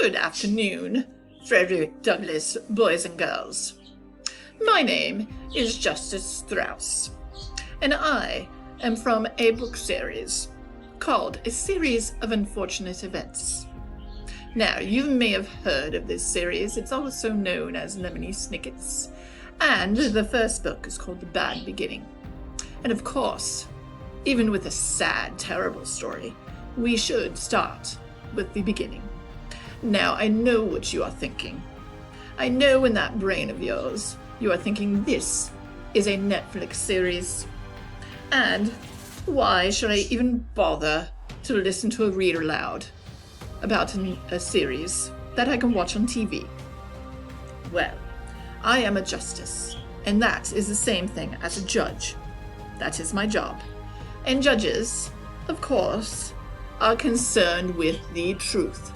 Good afternoon, Frederick Douglass boys and girls. My name is Justice Strauss, and I am from a book series called A Series of Unfortunate Events. Now, you may have heard of this series. It's also known as Lemony Snickett, and the first book is called The Bad Beginning. And of course, even with a sad, terrible story, we should start with the beginning. Now, I know what you are thinking. I know in that brain of yours, you are thinking this is a Netflix series. And why should I even bother to listen to a read aloud about a series that I can watch on TV? Well, I am a justice, and that is the same thing as a judge. That is my job. And judges, of course, are concerned with the truth.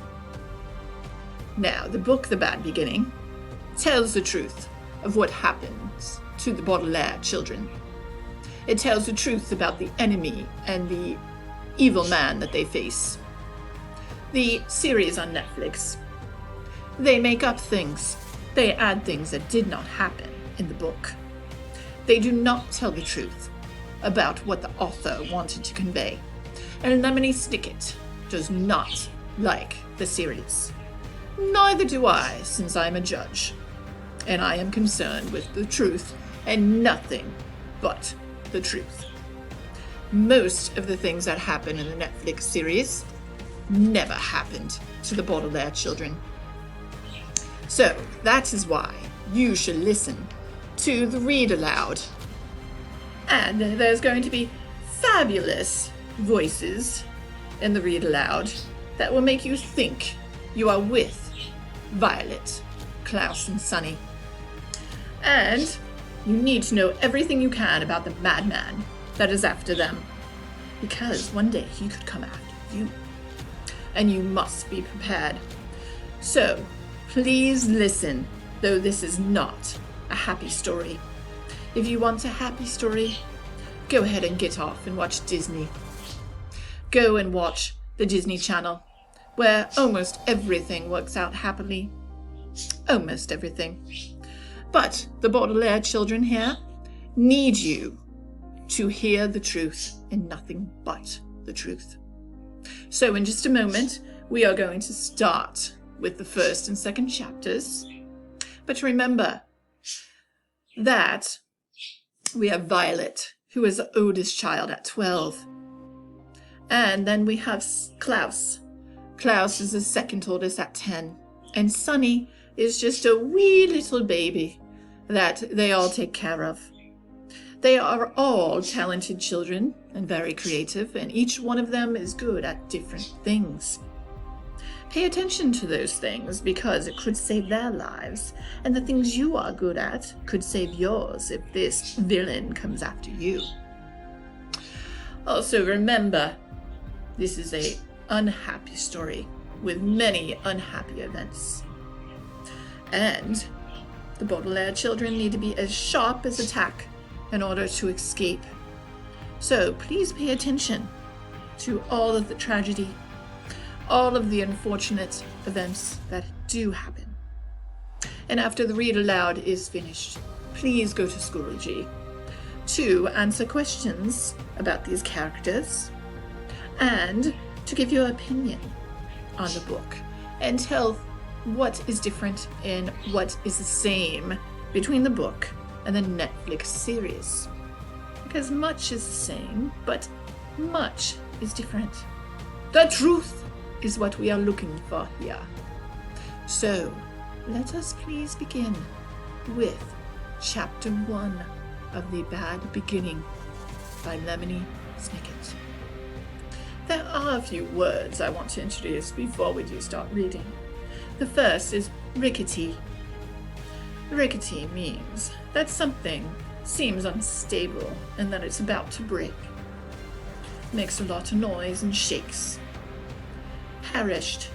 Now, the book The Bad Beginning tells the truth of what happens to the Baudelaire children. It tells the truth about the enemy and the evil man that they face. The series on Netflix, they make up things. They add things that did not happen in the book. They do not tell the truth about what the author wanted to convey. And Lemony Snickett does not like the series. Neither do I, since I'm a judge, and I am concerned with the truth and nothing but the truth. Most of the things that happen in the Netflix series never happened to the Baudelaire children. So that is why you should listen to the read aloud. And there's going to be fabulous voices in the read aloud that will make you think you are with Violet, Klaus, and Sunny. And you need to know everything you can about the madman that is after them, because one day he could come after you, and you must be prepared. So please listen, though this is not a happy story. If you want a happy story, go ahead and get off and watch Disney. Go and watch the Disney Channel, where almost everything works out happily. Almost everything. But the Baudelaire children here need you to hear the truth and nothing but the truth. So in just a moment, we are going to start with the first and second chapters. But remember that we have Violet, who is the oldest child at 12. And then we have Klaus. Klaus is the second oldest at 10. And Sunny is just a wee little baby that they all take care of. They are all talented children and very creative, and each one of them is good at different things. Pay attention to those things, because it could save their lives, and the things you are good at could save yours if this villain comes after you. Also remember, this is an unhappy story with many unhappy events. And the Baudelaire children need to be as sharp as a tack in order to escape. So please pay attention to all of the tragedy, all of the unfortunate events that do happen. And after the read aloud is finished, please go to Schoology to answer questions about these characters and to give your opinion on the book and tell what is different and what is the same between the book and the Netflix series. Because much is the same, but much is different. The truth is what we are looking for here. So let us please begin with Chapter 1 of The Bad Beginning by Lemony Snickett. There are a few words I want to introduce before we do start reading. The first is rickety. Rickety means that something seems unstable and that it's about to break. Makes a lot of noise and shakes. Perished.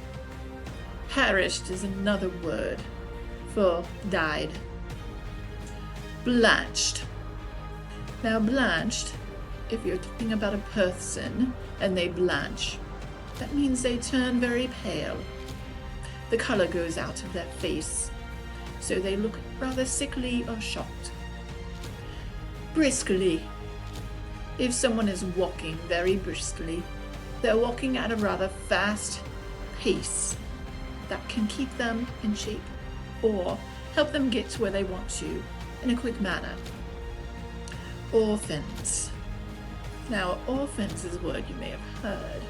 Perished is another word for died. Blanched. Now blanched, if you're talking about a person and they blanch, that means they turn very pale. the color goes out of their face, so they look rather sickly or shocked. Briskly. If someone is walking very briskly, they're walking at a rather fast pace that can keep them in shape or help them get to where they want to in a quick manner. Orphans. Now, orphans is a word you may have heard,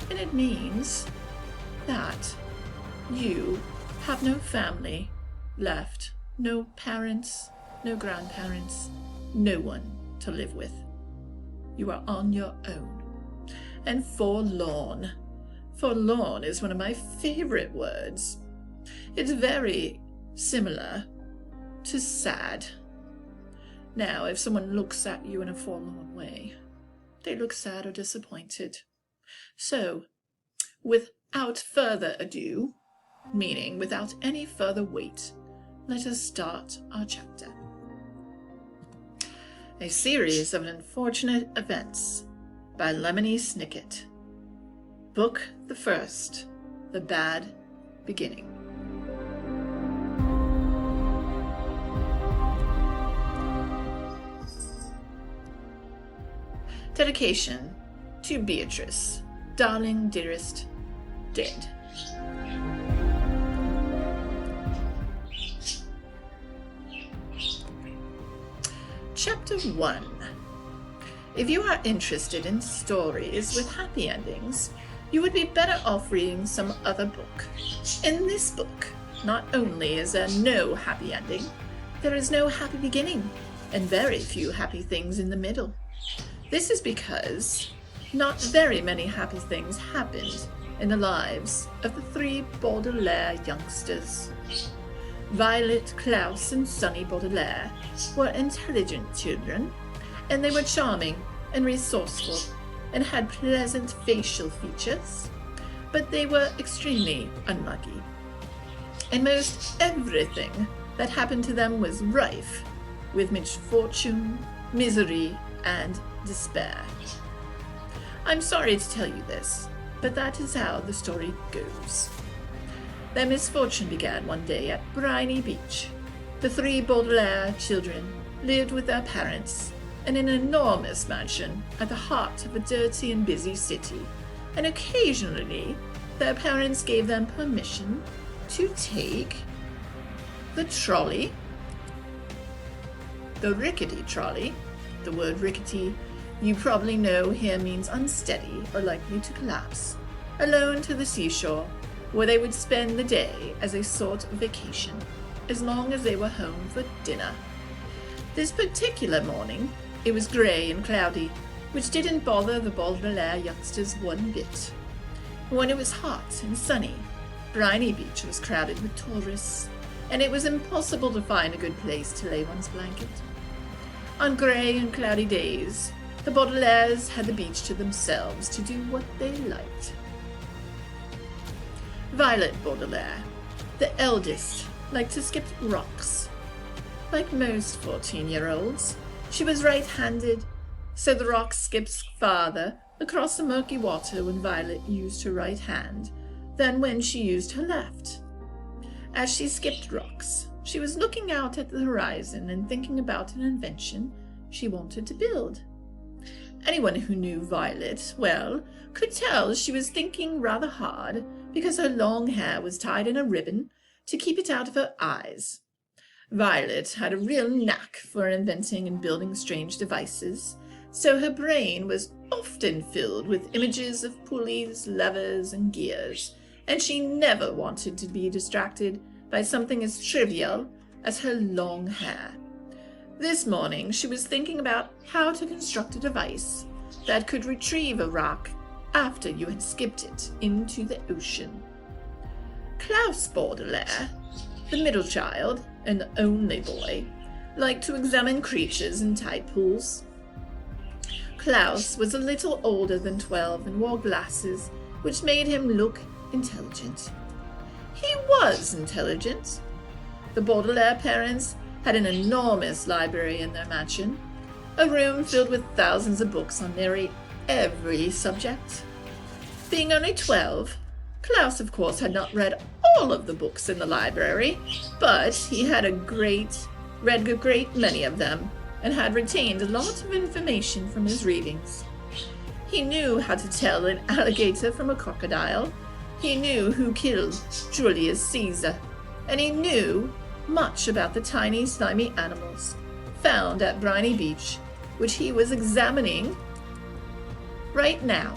and it means that you have no family left, no parents, no grandparents, no one to live with. You are on your own. And forlorn. Forlorn is one of my favorite words. It's very similar to sad. Now, if someone looks at you in a forlorn way, they look sad or disappointed. So, without further ado, meaning without any further wait, let us start our chapter. A series of unfortunate events by Lemony Snickett. Book the first, The Bad Beginning. Dedication to Beatrice, darling, dearest, dead. Chapter 1. If you are interested in stories with happy endings, you would be better off reading some other book. In this book, not only is there no happy ending, there is no happy beginning, and very few happy things in the middle. This is because not very many happy things happened in the lives of the three Baudelaire youngsters. Violet, Klaus, and Sonny Baudelaire were intelligent children, and they were charming and resourceful and had pleasant facial features, but they were extremely unlucky. And most everything that happened to them was rife with misfortune, misery, and despair. I'm sorry to tell you this, but that is how the story goes. Their misfortune began one day at Briny Beach. The three Baudelaire children lived with their parents in an enormous mansion at the heart of a dirty and busy city, and occasionally their parents gave them permission to take the trolley, the rickety trolley. The word rickety, you probably know here, means unsteady or likely to collapse, alone to the seashore, where they would spend the day as a sort of vacation, as long as they were home for dinner. This particular morning, it was grey and cloudy, which didn't bother the Baudelaire youngsters one bit. When it was hot and sunny, Briny Beach was crowded with tourists, and it was impossible to find a good place to lay one's blanket. On grey and cloudy days, the Baudelaires had the beach to themselves to do what they liked. Violet Baudelaire, the eldest, liked to skip rocks. Like most 14-year-olds, she was right-handed, so the rock skips farther across the murky water when Violet used her right hand than when she used her left. As she skipped rocks, she was looking out at the horizon and thinking about an invention she wanted to build. Anyone who knew Violet well could tell she was thinking rather hard because her long hair was tied in a ribbon to keep it out of her eyes. Violet had a real knack for inventing and building strange devices, so her brain was often filled with images of pulleys, levers, and gears, and she never wanted to be distracted by something as trivial as her long hair. This morning she was thinking about how to construct a device that could retrieve a rock after you had skipped it into the ocean. Klaus Baudelaire, the middle child and the only boy, liked to examine creatures in tide pools. Klaus was a little older than 12 and wore glasses, which made him look intelligent. He was intelligent. The Baudelaire parents had an enormous library in their mansion, a room filled with thousands of books on nearly every subject. Being only 12, Klaus, of course, had not read all of the books in the library, but he had read a great many of them and had retained a lot of information from his readings. He knew how to tell an alligator from a crocodile. He knew who killed Julius Caesar, and he knew much about the tiny, slimy animals found at Briny Beach, which he was examining right now.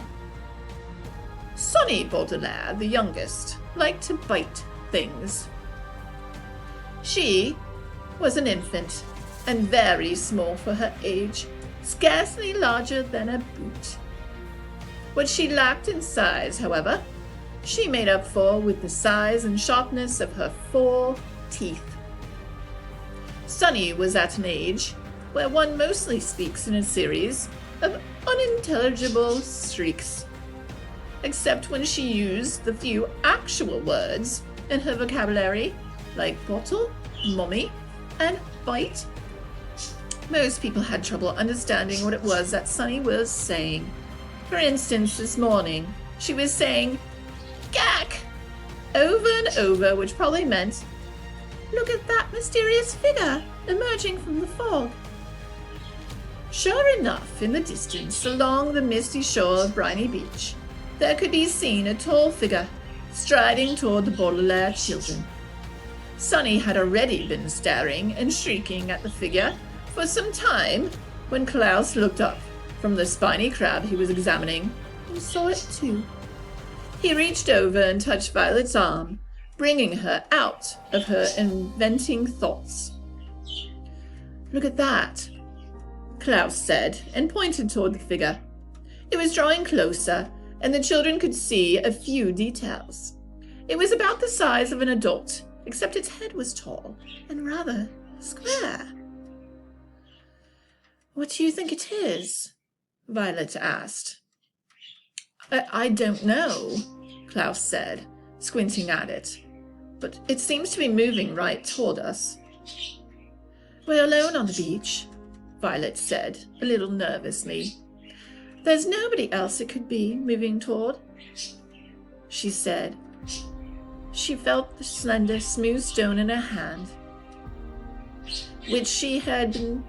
Sonny Baudelaire, the youngest, liked to bite things. She was an infant, and very small for her age, scarcely larger than a boot. What she lacked in size, however, she made up for with the size and sharpness of her 4 teeth. Sonny was at an age where one mostly speaks in a series of unintelligible shrieks, except when she used the few actual words in her vocabulary, like bottle, mummy, and bite. Most people had trouble understanding what it was that Sonny was saying. For instance, this morning, she was saying, "Gack!" over and over, which probably meant, "Look at that mysterious figure emerging from the fog." Sure enough, in the distance, along the misty shore of Briny Beach, there could be seen a tall figure striding toward the Baudelaire children. Sonny had already been staring and shrieking at the figure for some time when Klaus looked up from the spiny crab he was examining and saw it too. He reached over and touched Violet's arm, bringing her out of her inventing thoughts. "Look at that," Klaus said, and pointed toward the figure. It was drawing closer, and the children could see a few details. It was about the size of an adult, except its head was tall and rather square. "What do you think it is?" Violet asked. I don't know," Klaus said, squinting at it, "but it seems to be moving right toward us." "We're alone on the beach," Violet said, a little nervously. "There's nobody else it could be moving toward," she said. She felt the slender, smooth stone in her hand, which she had been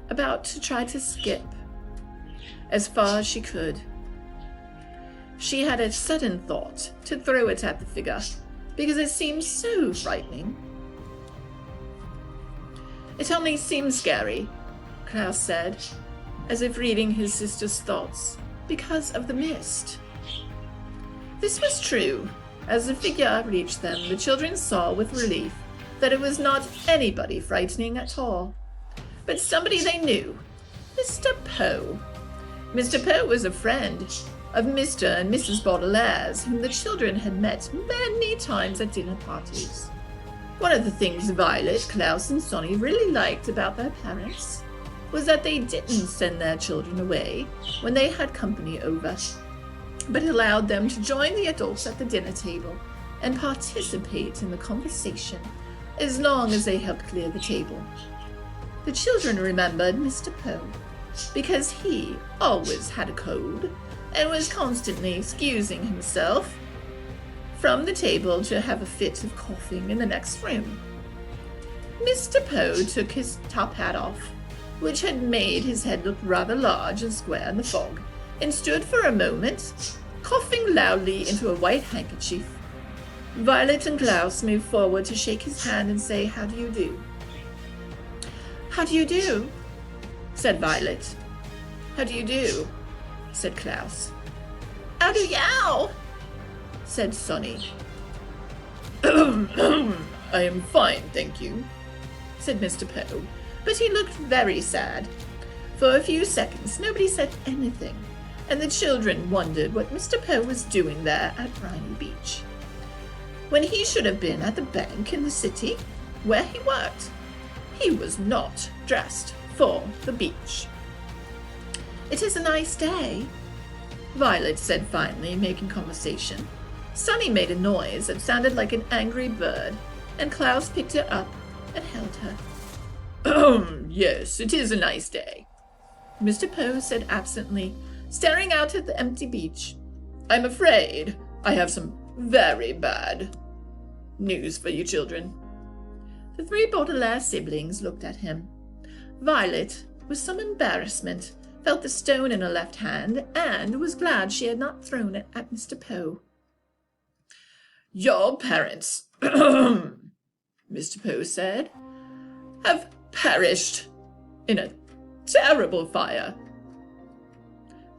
about to try to skip as far as she could. She had a sudden thought to throw it at the figure, because it seemed so frightening. "It only seems scary," Klaus said, as if reading his sister's thoughts, "because of the mist." This was true. As the figure reached them, the children saw with relief that it was not anybody frightening at all, but somebody they knew, Mr. Poe. Mr. Poe was a friend of Mr. and Mrs. Baudelaire's, whom the children had met many times at dinner parties. One of the things Violet, Klaus, and Sonny really liked about their parents was that they didn't send their children away when they had company over, but allowed them to join the adults at the dinner table and participate in the conversation as long as they helped clear the table. The children remembered Mr. Poe because he always had a cold and was constantly excusing himself from the table to have a fit of coughing in the next room. Mr. Poe took his top hat off, which had made his head look rather large and square in the fog, and stood for a moment, coughing loudly into a white handkerchief. Violet and Klaus moved forward to shake his hand and say, "How do you do?" "How do you do?" said Violet. "How do you do?" said Klaus. "How do yow?" said Sonny. "I am fine, thank you," said Mr. Poe, but he looked very sad. For a few seconds nobody said anything, and the children wondered what Mr. Poe was doing there at Briny Beach, when he should have been at the bank in the city where he worked. He was not dressed for the beach. "It is a nice day," Violet said finally, making conversation. Sonny made a noise that sounded like an angry bird, and Klaus picked her up and held her. "Yes, it is a nice day," Mr. Poe said absently, staring out at the empty beach. "I'm afraid I have some Very bad news for you children." The three Baudelaire siblings looked at him. Violet, with some embarrassment, felt the stone in her left hand and was glad she had not thrown it at Mr. Poe. "Your parents," Mr. Poe said, "have perished in a terrible fire."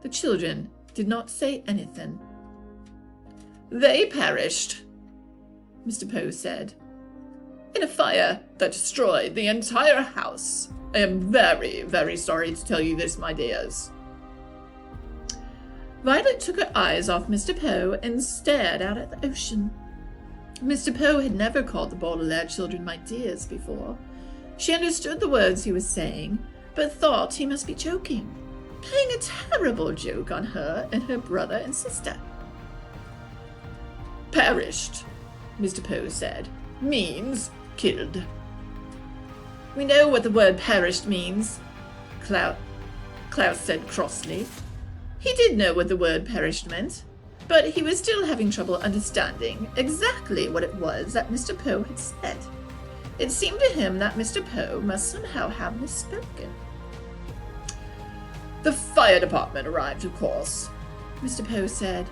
The children did not say anything. "They perished," Mr. Poe said, "in a fire that destroyed the entire house. I am very, very sorry to tell you this, my dears." Violet took her eyes off Mr. Poe and stared out at the ocean. Mr. Poe had never called the Baudelaire children my dears before. She understood the words he was saying, but thought he must be joking, playing a terrible joke on her and her brother and sister. "Perished," Mr. Poe said, "means killed." "We know what the word perished means," Klaus said crossly. He did know what the word perished meant, but he was still having trouble understanding exactly what it was that Mr. Poe had said. It seemed to him that Mr. Poe must somehow have misspoken. "The fire department arrived, of course," Mr. Poe said.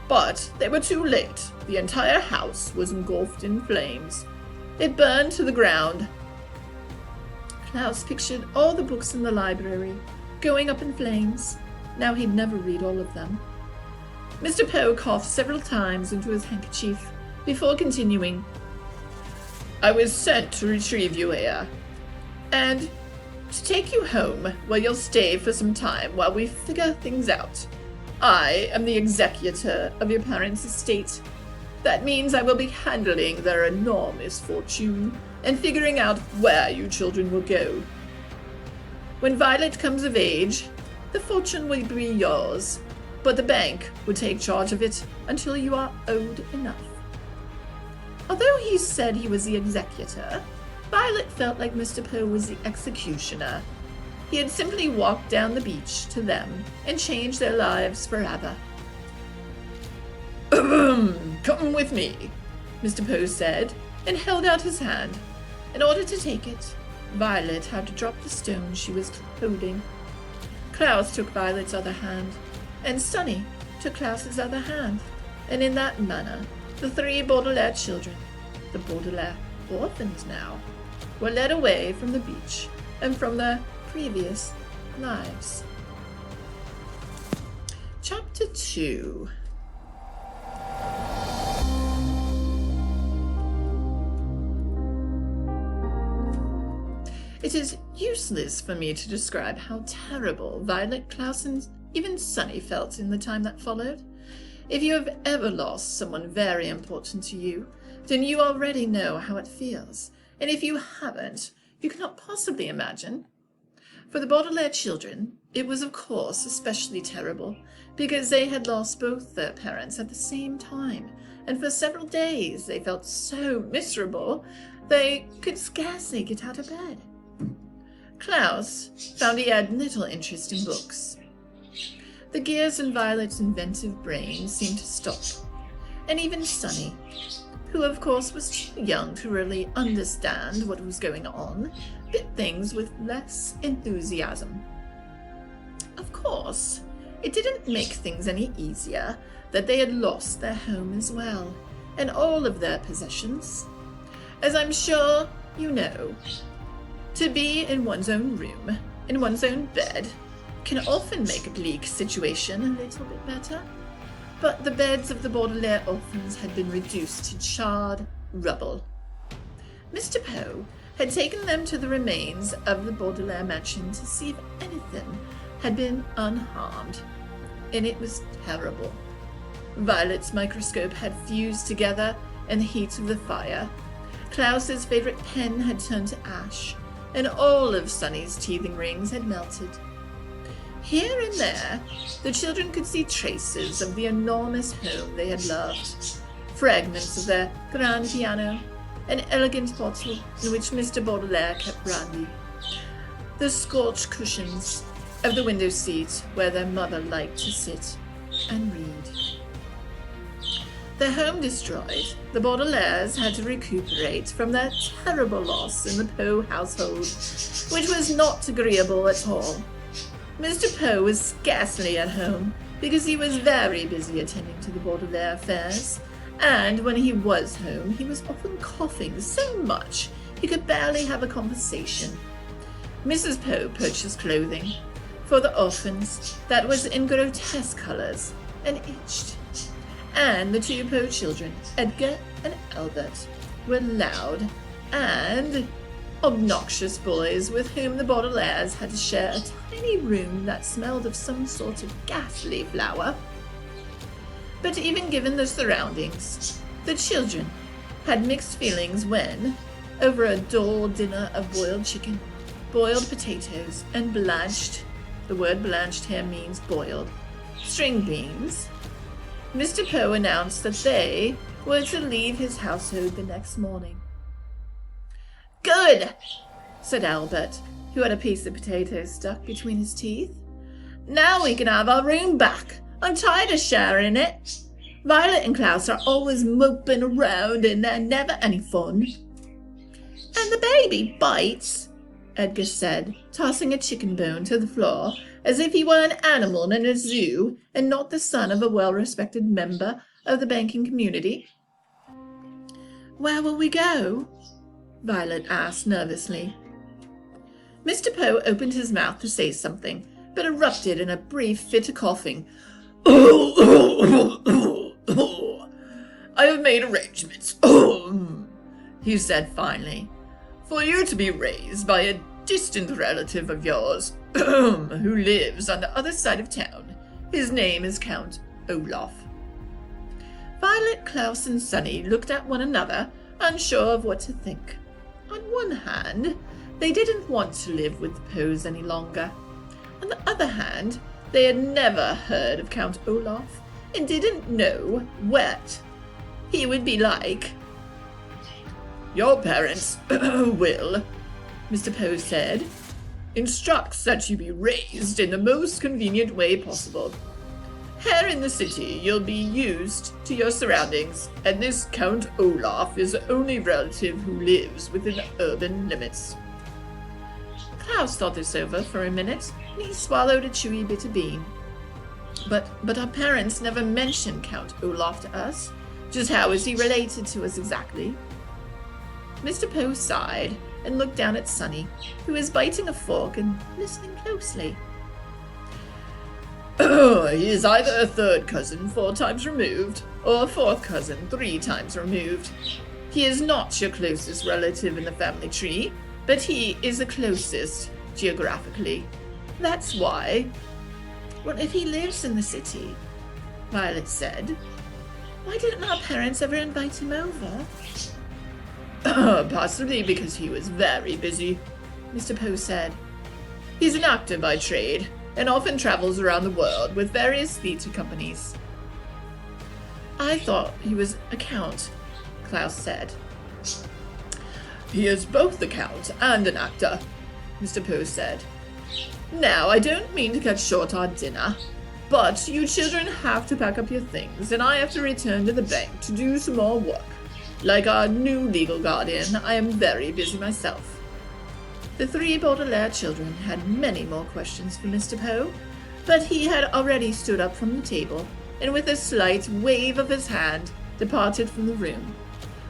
"But they were too late. The entire house was engulfed in flames. It burned to the ground." Klaus pictured all the books in the library going up in flames. Now he'd never read all of them. Mr. Poe coughed several times into his handkerchief before continuing. "I was sent to retrieve you here, and to take you home where you'll stay for some time while we figure things out. I am the executor of your parents' estate. That means I will be handling their enormous fortune and figuring out where you children will go. When Violet comes of age, the fortune will be yours, but the bank will take charge of it until you are old enough." Although he said he was the executor, Violet felt like Mr. Poe was the executioner. He had simply walked down the beach to them and changed their lives forever. "Come with me," Mr. Poe said, and held out his hand. In order to take it, Violet had to drop the stone she was holding. Klaus took Violet's other hand, and Sonny took Klaus's other hand, and in that manner, the three Baudelaire children, the Baudelaire orphans now, were led away from the beach and from their previous lives. Chapter 2. It is useless for me to describe how terrible Violet, Klaus, and even Sonny felt in the time that followed. If you have ever lost someone very important to you, then you already know how it feels, and if you haven't, you cannot possibly imagine. For the Baudelaire children, it was of course especially terrible, because they had lost both their parents at the same time, and for several days they felt so miserable they could scarcely get out of bed. Klaus found he had little interest in books. The gears in Violet's inventive brain seemed to stop, and even Sonny, who of course was too young to really understand what was going on, did things with less enthusiasm. Of course, it didn't make things any easier that they had lost their home as well, and all of their possessions. As I'm sure you know, to be in one's own room, in one's own bed, can often make a bleak situation a little bit better. But the beds of the Baudelaire orphans had been reduced to charred rubble. Mr. Poe had taken them to the remains of the Baudelaire mansion to see if anything had been unharmed, and it was terrible. Violet's microscope had fused together in the heat of the fire. Klaus's favorite pen had turned to ash, and all of Sonny's teething rings had melted. Here and there, the children could see traces of the enormous home they had loved, fragments of their grand piano, an elegant bottle in which Mr. Baudelaire kept brandy, the scorched cushions of the window seat where their mother liked to sit and read. their home destroyed, the Baudelaires had to recuperate from their terrible loss in the Poe household, which was not agreeable at all. Mr. Poe was scarcely at home, because he was very busy attending to the Baudelaire affairs, and when he was home, he was often coughing so much he could barely have a conversation. Mrs. Poe purchased clothing for the orphans that was in grotesque colors and itched, and the two Poe children, Edgar and Albert, were loud and obnoxious boys with whom the Baudelaires had to share a tiny room that smelled of some sort of ghastly flower. But even given the surroundings, the children had mixed feelings when, over a dull dinner of boiled chicken, boiled potatoes, and blanched, the word blanched here means boiled, string beans, Mr. Poe announced that they were to leave his household the next morning. "Good," said Albert, who had a piece of potato stuck between his teeth. "Now we can have our room back. I'm tired of sharing it. Violet and Klaus are always moping around and they're never any fun." "And the baby bites," Edgar said, tossing a chicken bone to the floor as if he were an animal in a zoo and not the son of a well-respected member of the banking community. "Where will we go?" Violet asked nervously. Mr. Poe opened his mouth to say something, but erupted in a brief fit of coughing. "I have made arrangements," he said finally, "for you to be raised by a distant relative of yours who lives on the other side of town. His name is Count Olaf." Violet, Klaus, and Sunny looked at one another, unsure of what to think. On one hand, they didn't want to live with the Poes any longer. On the other hand, they had never heard of Count Olaf and didn't know what he would be like. "Your parents will," Mr. Poe said, "instruct that you be raised in the most convenient way possible. Here in the city, you'll be used to your surroundings, and this Count Olaf is the only relative who lives within the urban limits." Klaus thought this over for a minute, and he swallowed a chewy bit of bean. But our parents never mentioned Count Olaf to us. Just how is he related to us exactly?" Mr. Poe sighed and looked down at Sunny, who was biting a fork and listening closely. "He is either a third cousin 4 times removed, or a fourth cousin 3 times removed. He is not your closest relative in the family tree, but he is the closest geographically. That's why." "Well, if he lives in the city," Violet said, "why didn't our parents ever invite him over?" "Possibly because he was very busy," Mr. Poe said. "He's an actor by trade, and often travels around the world with various theatre companies." "I thought he was a count," Klaus said. "He is both the count and an actor," Mr. Poe said. "Now, I don't mean to cut short our dinner, but you children have to pack up your things, and I have to return to the bank to do some more work. Like our new legal guardian, I am very busy myself." The 3 Baudelaire children had many more questions for Mr. Poe, but he had already stood up from the table, and with a slight wave of his hand, departed from the room.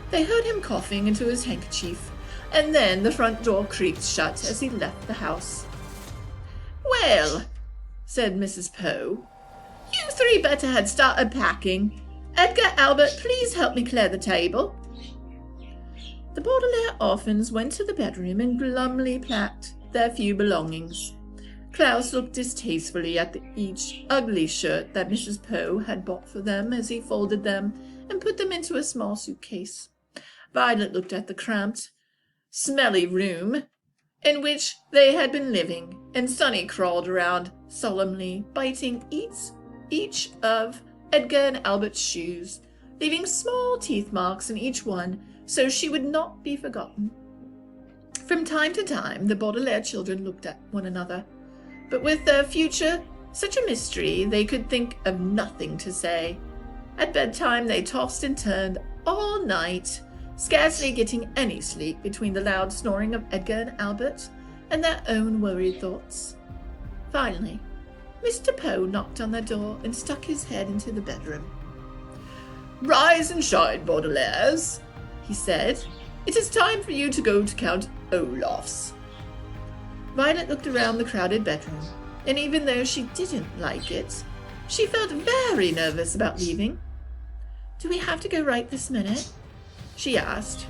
They heard him coughing into his handkerchief, and then the front door creaked shut as he left the house. "Well," said Mrs. Poe, "you 3 better had started packing. Edgar, Albert, please help me clear the table." The Baudelaire orphans went to the bedroom and glumly packed their few belongings. Klaus looked distastefully at each ugly shirt that Mrs. Poe had bought for them as he folded them and put them into a small suitcase. Violet looked at the cramped, smelly room in which they had been living, and Sunny crawled around solemnly, biting each of Edgar and Albert's shoes, leaving small teeth marks in each one so she would not be forgotten. From time to time, the Baudelaire children looked at one another, but with their future such a mystery they could think of nothing to say. At bedtime they tossed and turned all night, scarcely getting any sleep between the loud snoring of Edgar and Albert and their own worried thoughts. Finally, Mr. Poe knocked on their door and stuck his head into the bedroom. "Rise and shine, Baudelaires," he said. "It is time for you to go to Count Olaf's." Violet looked around the crowded bedroom, and even though she didn't like it, she felt very nervous about leaving. "Do we have to go right this minute?" she asked.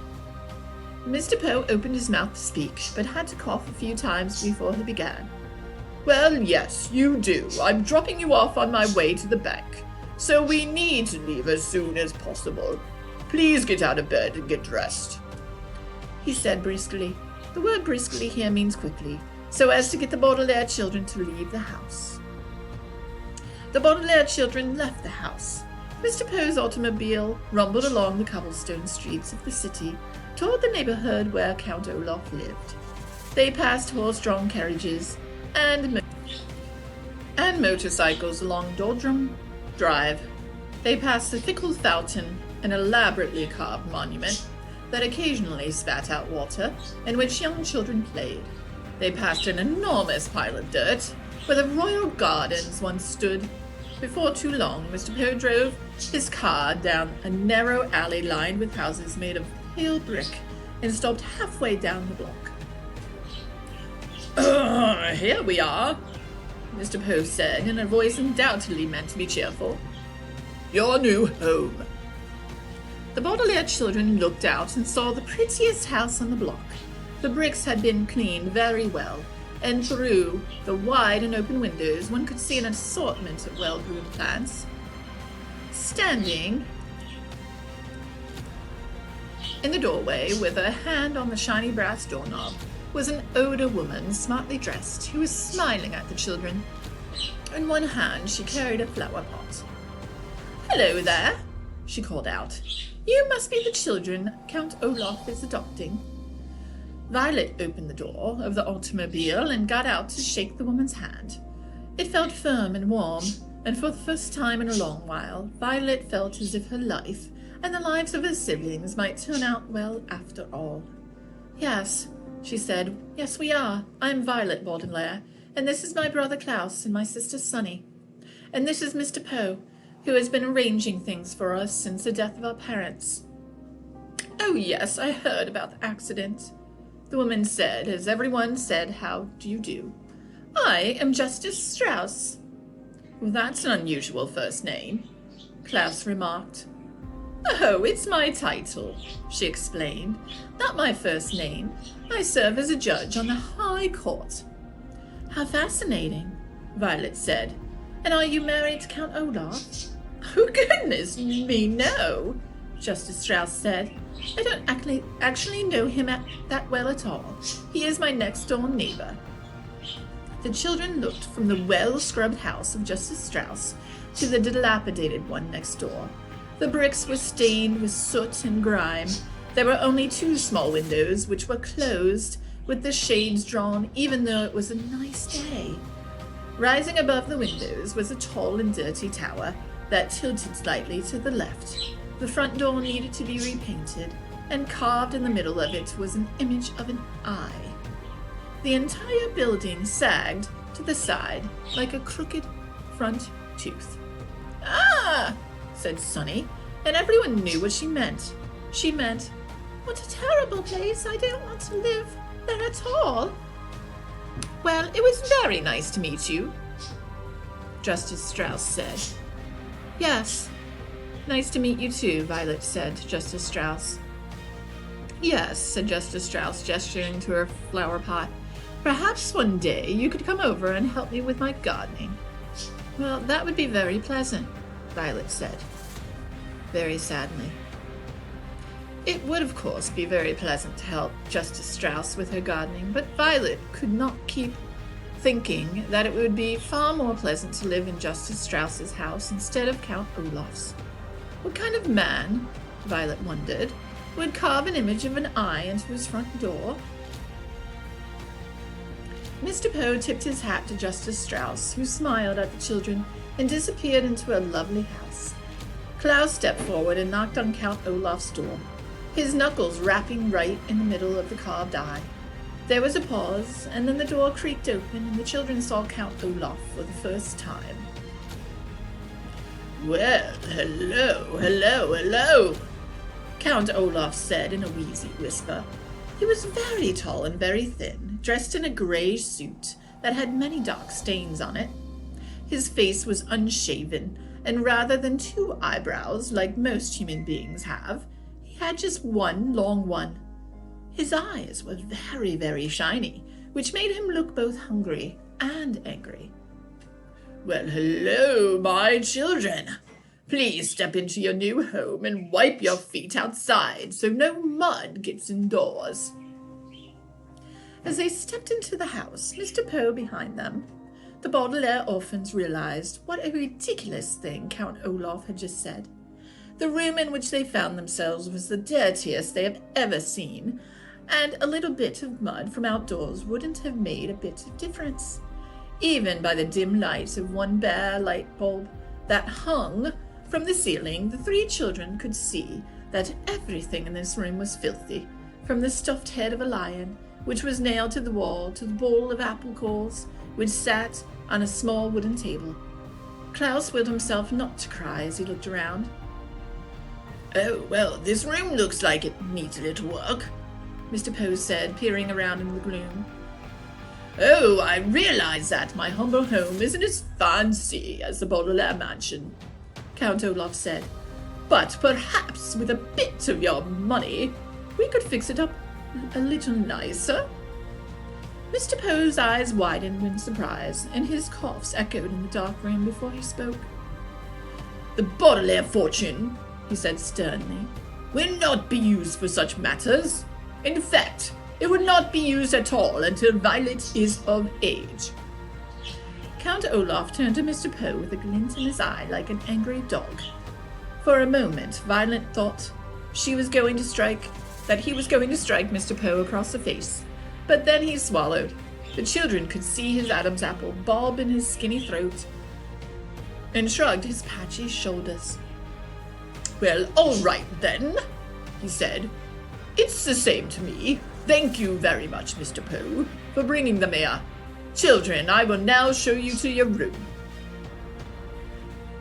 Mr. Poe opened his mouth to speak, but had to cough a few times before he began. "Well, yes, you do. I'm dropping you off on my way to the bank, so we need to leave as soon as possible. Please get out of bed and get dressed," he said briskly. The word briskly here means quickly, so as to get the Baudelaire children to leave the house. The Baudelaire children left the house. Mr. Poe's automobile rumbled along the cobblestone streets of the city toward the neighborhood where Count Olaf lived. They passed horse-drawn carriages and motorcycles along Doldrum Drive. They passed a fickle fountain, an elaborately carved monument that occasionally spat out water, in which young children played. They passed an enormous pile of dirt, where the royal gardens once stood. Before too long, Mr. Poe drove his car down a narrow alley lined with houses made of pale brick and stopped halfway down the block. "Here we are," Mr. Poe said in a voice undoubtedly meant to be cheerful. "Your new home." The Baudelaire children looked out and saw the prettiest house on the block. The bricks had been cleaned very well, and through the wide and open windows one could see an assortment of well-groomed plants. Standing in the doorway with a hand on the shiny brass doorknob was an older woman, smartly dressed, who was smiling at the children. In one hand she carried a flower pot. "Hello there," she called out. "You must be the children Count Olaf is adopting." Violet opened the door of the automobile and got out to shake the woman's hand. It felt firm and warm, and for the first time in a long while, Violet felt as if her life and the lives of her siblings might turn out well after all. "Yes," she said. "Yes, we are. I'm Violet Baudelaire, and this is my brother Klaus and my sister Sunny. And this is Mr. Poe, who has been arranging things for us since the death of our parents." "Oh, yes, I heard about the accident," the woman said, as everyone said, "How do you do?" "I am Justice Strauss." "Well, that's an unusual first name," Klaus remarked. "Oh, it's my title," she explained. "Not my first name. I serve as a judge on the High Court." "How fascinating," Violet said. "And are you married to Count Olaf?" "Oh, goodness me, no," Justice Strauss said. "I don't actually know him that well at all. He is my next-door neighbor." The children looked from the well-scrubbed house of Justice Strauss to the dilapidated one next door. The bricks were stained with soot and grime. There were only 2 small windows, which were closed, with the shades drawn, even though it was a nice day. Rising above the windows was a tall and dirty tower that tilted slightly to the left. The front door needed to be repainted, and carved in the middle of it was an image of an eye. The entire building sagged to the side like a crooked front tooth. "Ah!" said Sunny, and everyone knew what she meant. She meant, "What a terrible place! I don't want to live there at all." "Well, it was very nice to meet you," Justice Strauss said. "Yes, nice to meet you too," Violet said to Justice Strauss. "Yes," said Justice Strauss, gesturing to her flower pot. "Perhaps one day you could come over and help me with my gardening." "Well, that would be very pleasant," Violet said, very sadly. It would, of course, be very pleasant to help Justice Strauss with her gardening, but Violet could not keep thinking that it would be far more pleasant to live in Justice Strauss's house instead of Count Olaf's. What kind of man, Violet wondered, would carve an image of an eye into his front door? Mr. Poe tipped his hat to Justice Strauss, who smiled at the children and disappeared into a lovely house. Klaus stepped forward and knocked on Count Olaf's door, his knuckles rapping right in the middle of the carved eye. There was a pause, and then the door creaked open and the children saw Count Olaf for the first time. "Well, hello," Count Olaf said in a wheezy whisper. He was very tall and very thin, dressed in a greyish suit that had many dark stains on it. His face was unshaven, and rather than two eyebrows like most human beings have, he had just one long one. His eyes were very, very shiny, which made him look both hungry and angry. "Well, hello, my children. Please step into your new home and wipe your feet outside so no mud gets indoors." As they stepped into the house, Mr. Poe behind them, the Baudelaire orphans realized what a ridiculous thing Count Olaf had just said. The room in which they found themselves was the dirtiest they have ever seen, and a little bit of mud from outdoors wouldn't have made a bit of difference. Even by the dim light of one bare light bulb that hung from the ceiling, the three children could see that everything in this room was filthy, from the stuffed head of a lion, which was nailed to the wall, to the bowl of apple cores, which sat on a small wooden table. Klaus willed himself not to cry as he looked around. "Oh, well, this room looks like it needs a little work," Mr. Poe said, peering around in the gloom. "Oh, I realize that my humble home isn't as fancy as the Baudelaire mansion," Count Olaf said. "But perhaps with a bit of your money, we could fix it up a little nicer." Mr. Poe's eyes widened in surprise, and his coughs echoed in the dark room before he spoke. "The Baudelaire fortune," he said sternly, "will not be used for such matters. In fact, it would not be used at all until Violet is of age." Count Olaf turned to Mr. Poe with a glint in his eye like an angry dog. For a moment, Violet thought he was going to strike Mr. Poe across the face, but then he swallowed. The children could see his Adam's apple bulb in his skinny throat and shrugged his patchy shoulders. "Well, all right then," he said. "It's the same to me. Thank you very much, Mr. Poe, for bringing them here. Children, I will now show you to your room."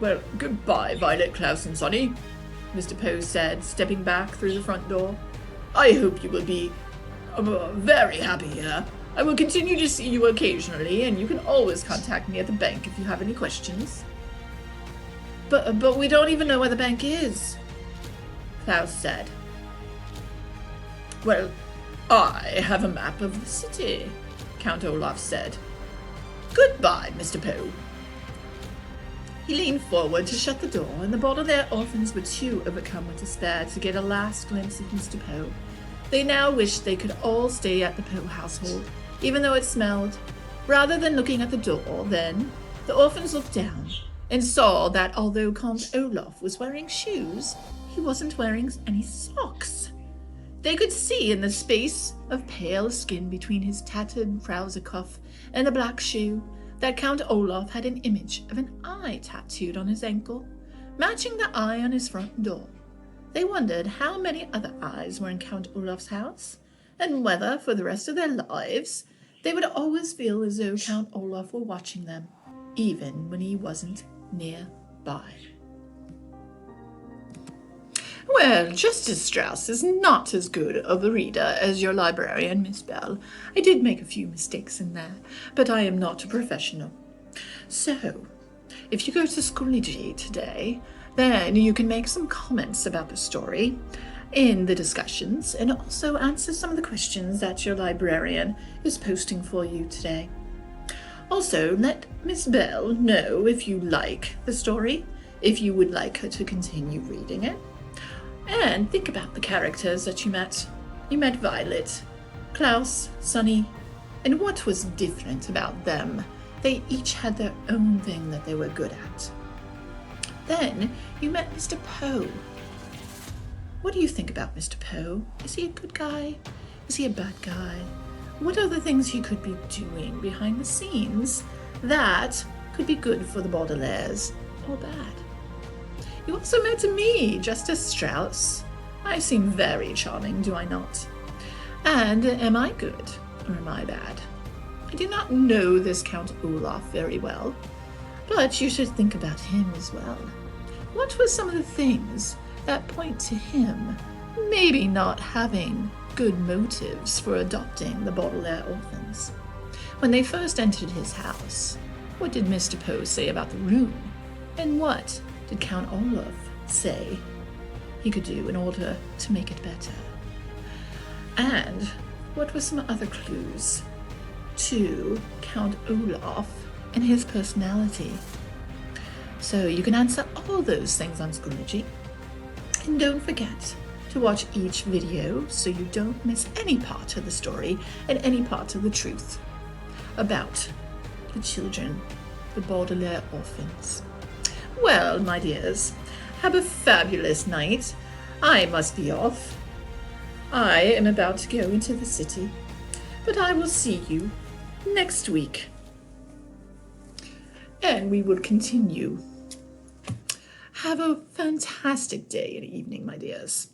"Well, goodbye, Violet, Klaus, and Sonny," Mr. Poe said, stepping back through the front door. "I hope you will be very happy here. I will continue to see you occasionally, and you can always contact me at the bank if you have any questions." But we don't even know where the bank is," Klaus said. "Well, I have a map of the city," Count Olaf said. "Goodbye, Mr. Poe." He leaned forward to shut the door, and the Baudelaire orphans were too overcome with despair to get a last glimpse of Mr. Poe. They now wished they could all stay at the Poe household, even though it smelled. Rather than looking at the door, then, the orphans looked down and saw that although Count Olaf was wearing shoes, he wasn't wearing any socks. They could see in the space of pale skin between his tattered trouser cuff and the black shoe that Count Olaf had an image of an eye tattooed on his ankle, matching the eye on his front door. They wondered how many other eyes were in Count Olaf's house, and whether, for the rest of their lives, they would always feel as though Count Olaf were watching them, even when he wasn't nearby. Well, Justice Strauss is not as good of a reader as your librarian, Miss Bell. I did make a few mistakes in there, but I am not a professional. So, if you go to Schoology today, then you can make some comments about the story in the discussions and also answer some of the questions that your librarian is posting for you today. Also, let Miss Bell know if you like the story, if you would like her to continue reading it. And think about the characters that you met. You met Violet, Klaus, Sonny, and what was different about them? They each had their own thing that they were good at. Then you met Mr. Poe. What do you think about Mr. Poe? Is he a good guy? Is he a bad guy? What are the things he could be doing behind the scenes that could be good for the Baudelaires or bad? You also met me, Justice Strauss. I seem very charming, do I not? And am I good, or am I bad? I do not know this Count Olaf very well, but you should think about him as well. What were some of the things that point to him maybe not having good motives for adopting the Baudelaire orphans? When they first entered his house, what did Mr. Poe say about the room? And what did Count Olaf say he could do in order to make it better? And what were some other clues to Count Olaf and his personality? So you can answer all those things on Schoology. And don't forget to watch each video so you don't miss any part of the story and any part of the truth about the children, the Baudelaire orphans. Well, my dears, have a fabulous night. I must be off. I am about to go into the city, but I will see you next week. And we will continue. Have a fantastic day and evening, my dears.